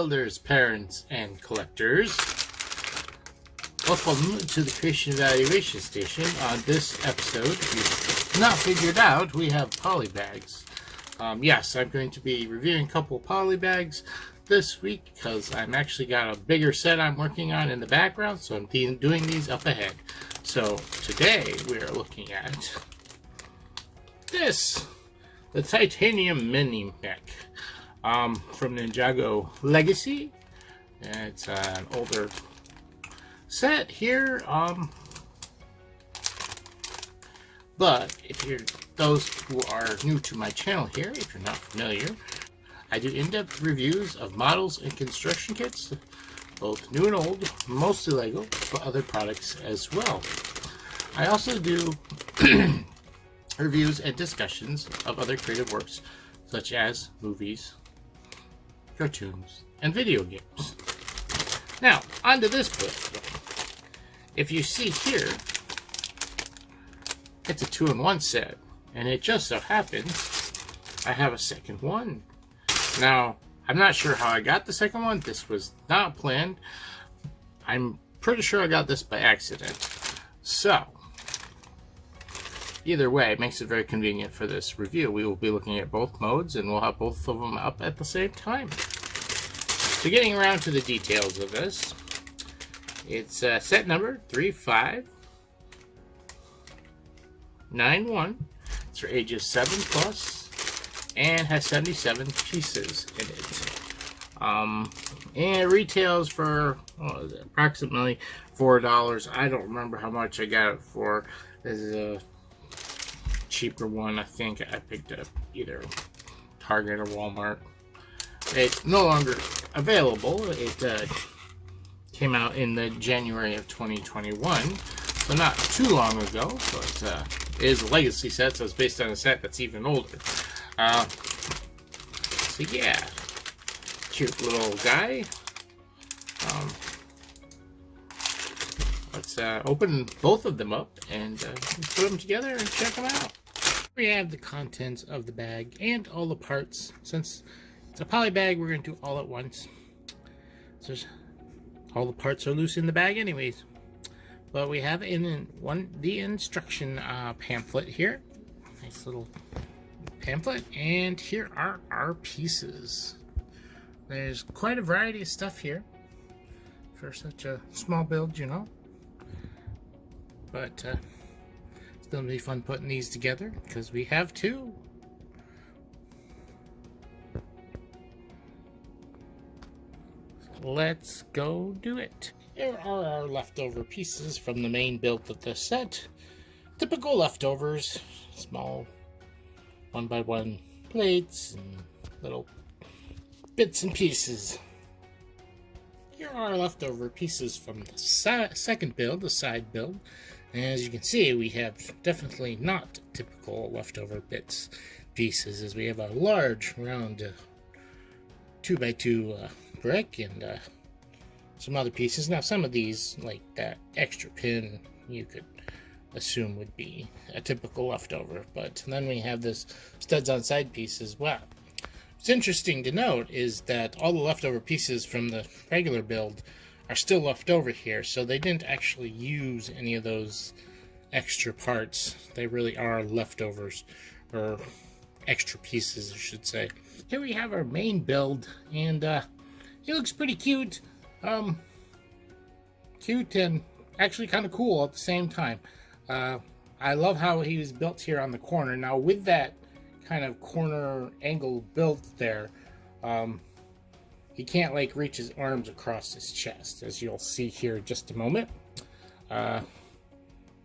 builders, parents, and collectors. Welcome to the Creation Evaluation Station. On this episode, if you've not figured out, we have polybags. Yes, I'm going to be reviewing a couple of polybags this week because I'm actually got a bigger set I'm working on in the background, so I'm doing these up ahead. So today we are looking at this, the Titanium Mini Mech from Ninjago Legacy. It's an older set here, but if you're those who are new to my channel here, if you're not familiar, I do in-depth reviews of models and construction kits, both new and old, mostly Lego, but other products as well. I also do reviews and discussions of other creative works, such as movies, cartoons, and video games. Now, onto this build. If you see here, it's a 2-in-1 set, and it just so happens I have a second one. Now, I'm not sure how I got the second one. This was not planned. I'm pretty sure I got this by accident. So, either way, it makes it very convenient for this review. We will be looking at both modes, and we'll have both of them up at the same time. So getting around to the details of this, it's set number 3591. It's for ages 7+ and has 77 pieces in it. And it retails for approximately $4. I don't remember how much I got it for. This is a cheaper one. I think I picked up either Target or Walmart. It's no longer available. It came out in the January of 2021, so not too long ago, but it is a legacy set, so it's based on a set that's even older. So yeah, cute little guy. Let's open both of them up and put them together and check them out. We have the contents of the bag and all the parts. Since it's a poly bag, we're going to do all at once. So all the parts are loose in the bag anyways. But we have the instruction pamphlet here. Nice little pamphlet. And here are our pieces. There's quite a variety of stuff here for such a small build, you know. But it's going to be fun putting these together because we have two. Let's go do it. Here are our leftover pieces from the main build of the set. Typical leftovers, small 1x1 plates and little bits and pieces. Here are our leftover pieces from the second build, the side build. And as you can see, we have definitely not typical leftover bits pieces, as we have a large round 2x2 brick and some other pieces. Now, some of these, like that extra pin, you could assume would be a typical leftover, but then we have this studs on side piece as well. What's interesting to note is that all the leftover pieces from the regular build are still left over here, so they didn't actually use any of those extra parts. They really are leftovers, or extra pieces, I should say. Here we have our main build, and he looks pretty cute. Cute and actually kind of cool at the same time. I love how he was built here on the corner. Now, with that kind of corner angle built there, he can't like reach his arms across his chest, as you'll see here in just a moment.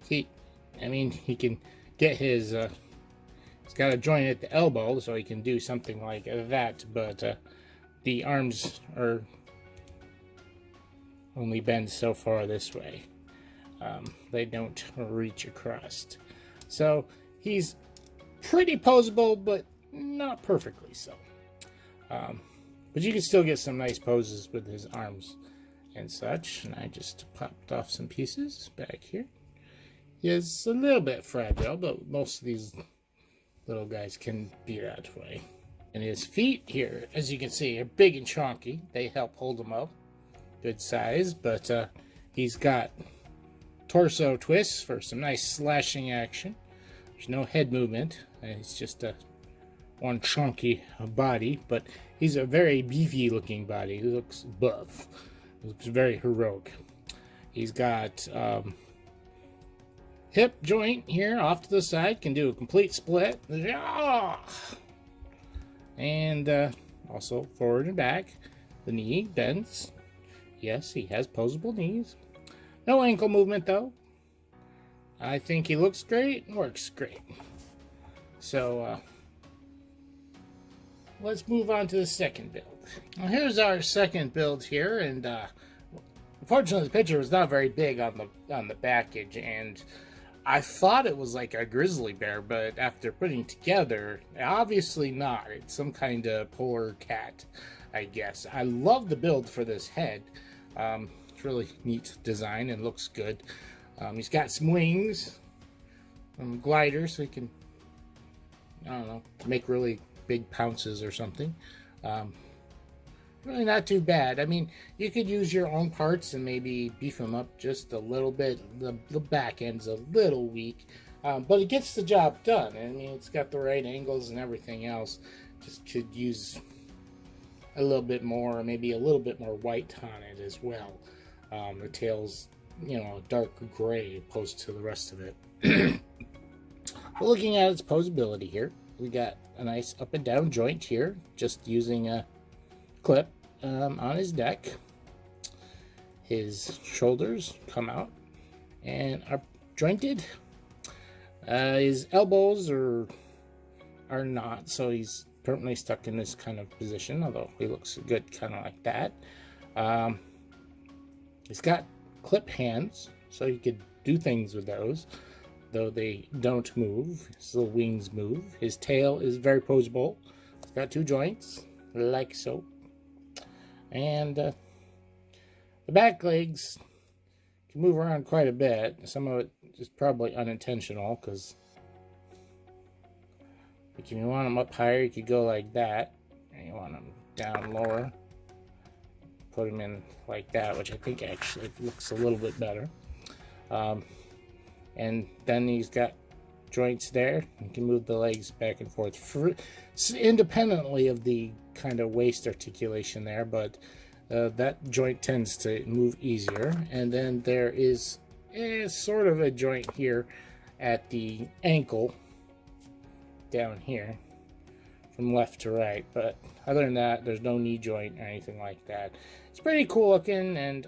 He can get his he's got a joint at the elbow, so he can do something like that, but the arms are only bend so far this way. They don't reach across. So he's pretty posable, but not perfectly so. But you can still get some nice poses with his arms and such. And I just popped off some pieces back here. He is a little bit fragile, but most of these little guys can be that way. And his feet here, as you can see, are big and chunky. They help hold him up. Good size, but he's got torso twists for some nice slashing action. There's no head movement. It's just one chunky body, but he's a very beefy looking body. He looks buff. He looks very heroic. He's got hip joint here off to the side, can do a complete split. And also forward and back. The knee bends. Yes, he has posable knees. No ankle movement though. I think he looks great and works great. So let's move on to the second build. Well, here's our second build here, and unfortunately the picture was not very big on the package, and I thought it was like a grizzly bear, but after putting together, obviously not. It's some kind of polar cat, I guess. I love the build for this head. It's really neat design and looks good. He's got some wings, gliders, so he can, I don't know, make really big pounces or something. Really not too bad. I mean, you could use your own parts and maybe beef them up just a little bit. The back end's a little weak, but it gets the job done. I mean, it's got the right angles and everything else. Just could use a little bit more, maybe a little bit more white on it as well. The tail's, you know, dark gray opposed to the rest of it. But looking at its posability here, we got a nice up and down joint here, just using a clip on his neck. His shoulders come out and are jointed. His elbows are not, so he's permanently stuck in this kind of position, although he looks good kind of like that. He's got clip hands, so you could do things with those, though they don't move. His little wings move. His tail is very posable. It's got two joints, like so. And the back legs can move around quite a bit. Some of it is probably unintentional, because if you want them up higher, you could go like that. And you want them down lower, put them in like that, which I think actually looks a little bit better. And then he's got joints there. You can move the legs back and forth independently of the kind of waist articulation there, but that joint tends to move easier. And then there is sort of a joint here at the ankle down here from left to right, but other than that, there's no knee joint or anything like that. It's pretty cool looking, and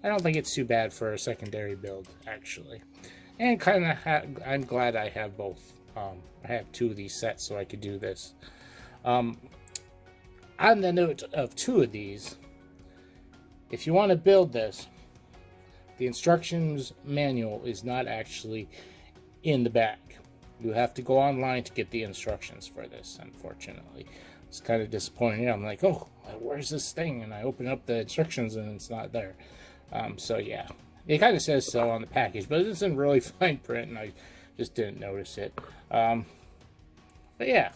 I don't think it's too bad for a secondary build, actually. And kind of, I'm glad I have both. I have two of these sets, so I could do this. On the note of two of these, if you want to build this, the instructions manual is not actually in the bag. You have to go online to get the instructions for this, unfortunately. It's kind of disappointing. I'm like, oh, where's this thing? And I open up the instructions and it's not there. So yeah, it kind of says so on the package, but it's in really fine print and I just didn't notice it. But yeah,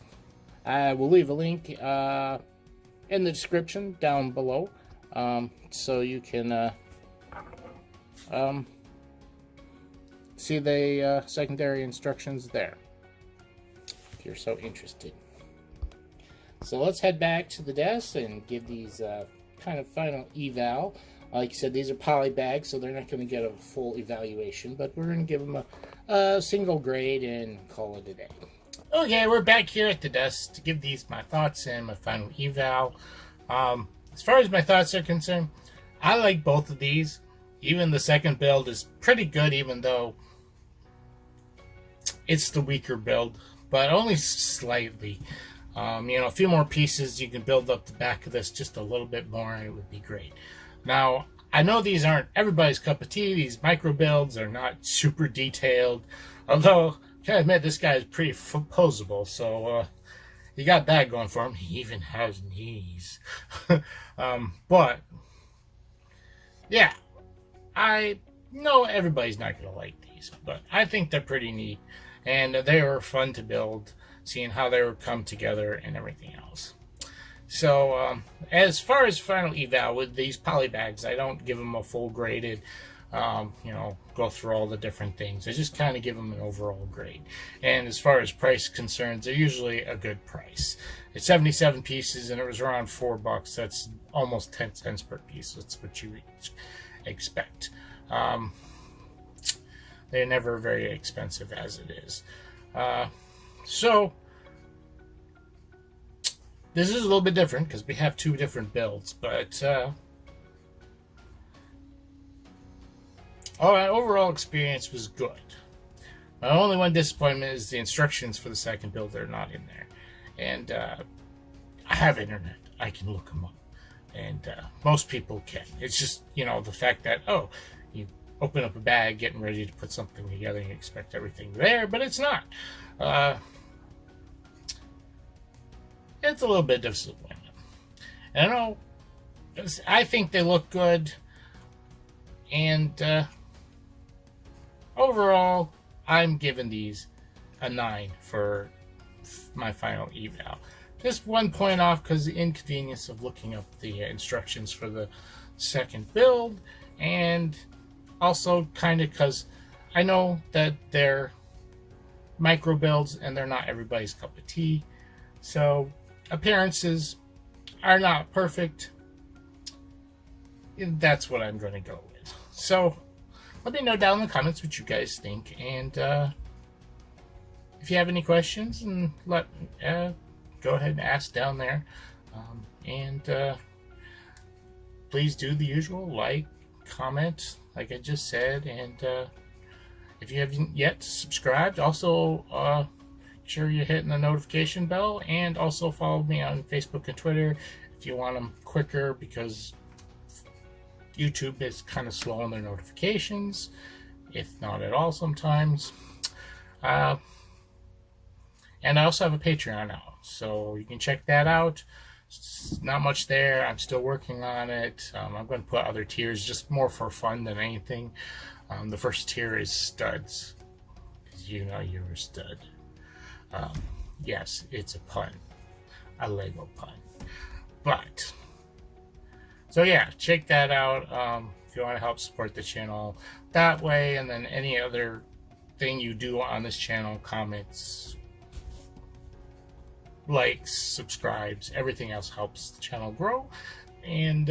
I will leave a link in the description down below, so you can see the secondary instructions there if you're so interested. So let's head back to the desk and give these kind of final eval. Like I said, these are poly bags, so they're not going to get a full evaluation, but we're going to give them a single grade and call it a day. Okay, we're back here at the desk to give these my thoughts and my final eval. As far as my thoughts are concerned, I like both of these. Even the second build is pretty good, even though it's the weaker build, but only slightly. You know, a few more pieces, you can build up the back of this just a little bit more, and it would be great. Now, I know these aren't everybody's cup of tea. These micro builds are not super detailed, although I can admit this guy is pretty posable, so you got that going for him. He even has knees. But yeah, I know everybody's not going to like these, but I think they're pretty neat. and they were fun to build, seeing how they would come together and everything else. So as far as final eval with these polybags, I don't give them a full graded, go through all the different things. I just kind of give them an overall grade. And as far as price concerns, they're usually a good price. It's 77 pieces and it was around $4. That's almost 10 cents per piece. That's what you expect. They're never very expensive as it is. So this is a little bit different because we have two different builds, but our overall experience was good. My only one disappointment is the instructions for the second build are not in there. And I have internet. I can look them up. And most people can. It's just, the fact that, you open up a bag getting ready to put something together and you expect everything there, but it's not. It's a little bit disappointing. And I think they look good. And overall, I'm giving these a 9 for my final eval. Just one point off because the inconvenience of looking up the instructions for the second build, and also kind of because I know that they're micro builds and they're not everybody's cup of tea. So appearances are not perfect. That's what I'm going to go with. So let me know down in the comments what you guys think, and if you have any questions, and go ahead and ask down there, and please do the usual, like, comment, like I just said, and if you haven't yet subscribed, also sure you're hitting the notification bell, and also follow me on Facebook and Twitter if you want them quicker, because YouTube is kind of slow on their notifications, if not at all sometimes. And I also have a Patreon now, so you can check that out. It's not much there. I'm still working on it. I'm going to put other tiers, just more for fun than anything. The first tier is studs, because you're a stud. Yes, it's a pun, a Lego pun. But so yeah, check that out if you want to help support the channel that way, and then any other thing you do on this channel, comments, likes, subscribes, everything else helps the channel grow. And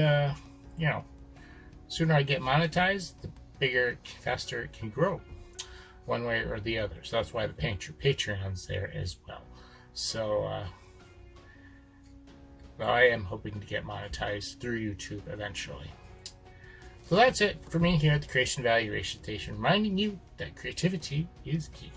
sooner I get monetized, the bigger, faster it can grow, one way or the other. So that's why the Patreon's there as well. So I am hoping to get monetized through YouTube eventually. So that's it for me here at the Creation Evaluation Station, reminding you that creativity is key.